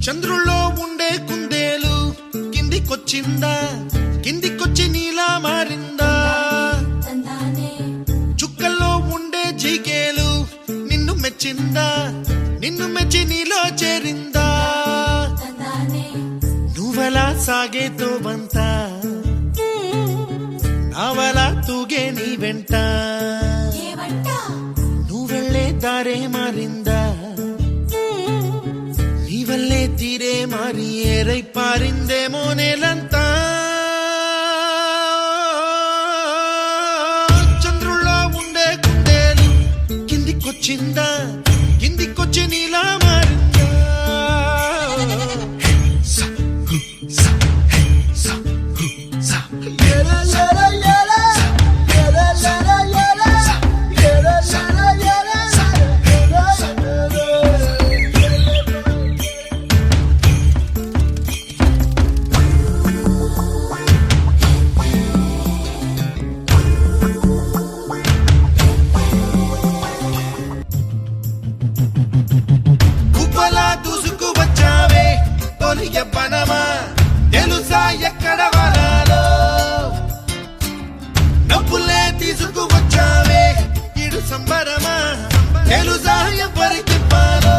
చంద్రుల్లో ఉండే కుందేలు కిందికొచ్చిందా, కిందికొచ్చి నీలా మారిందా? చుక్కల్లో ఉండే జీకేలు నిన్ను మెచ్చిందా, నిన్ను మెచ్చి నీలో చేరిందా? నువ్వలా సాగేతో బంత, నావలా తూగే నీ వెంట, నువ్వెళ్ళే దారే మారిందా, నీవల్లే తీరే మారి ఏరై పారిందేమో నేలంతా. చంద్రుల్లో ఉండే కుందేలు కిందికొచ్చిందా, కిందికొచ్చి నీలా మారిందా? ఎవ్వనమా తెలుసా ఎక్కడ వనాలో, నవ్వులే తీసుకువచ్చావే ఇడు సంబరమా తెలుసా ఎవరికి పాలో?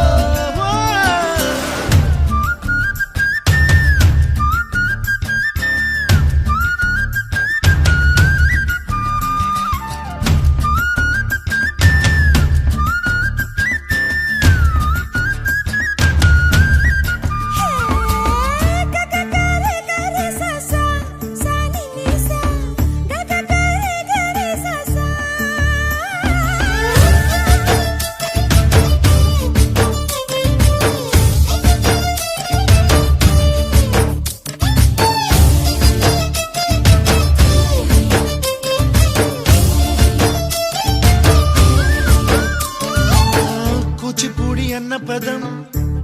కూచిపూడి అన్న పదం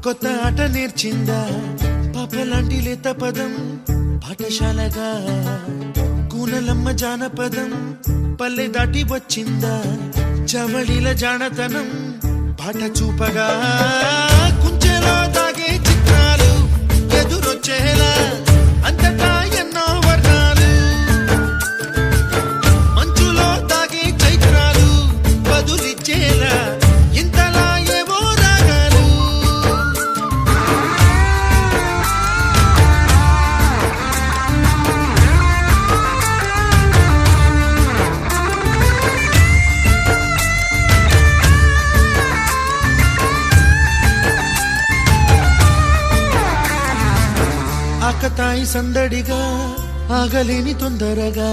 కొత్త ఆట నేర్చిందా, పాపలాంటి లేత పదం పాఠశాలగా, కూనలమ్మ జానపదం పల్లె దాటి వచ్చిందా, చవళిల జానతనం పాట చూపగా, కుంచెలో దాగే చిత్రాలు ఎదురొచ్చేలా అంతటా ఎన్నో వర్ణాలు, మంచులో దాగే చైత్రాలు బదులిచ్చేలా ఇంతలా ఏవో రాగాలు. ఆకతాయి సందడిగా ఆగలేని తొందరగా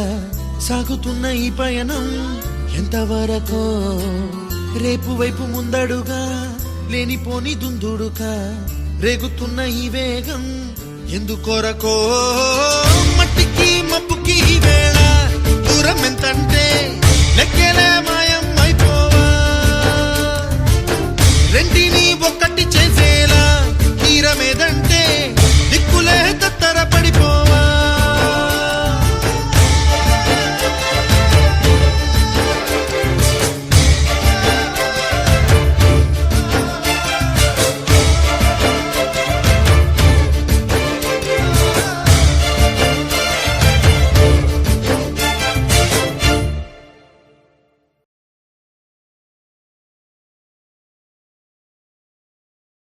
సాగుతున్న ఈ పయనం ఎంతవరకో, రేపు వైపు ముందడుగా లేనిపోని దుందుడుగా రేగుతున్న ఈ వేగం ఎందుకొరకో? మట్టికి మబ్బుకి వేళ దూరం ఎంతంటే లెక్కలే మాయం అయిపోవా, రెంటిని ఒక్కటి చేసేలా తీరమేదంటే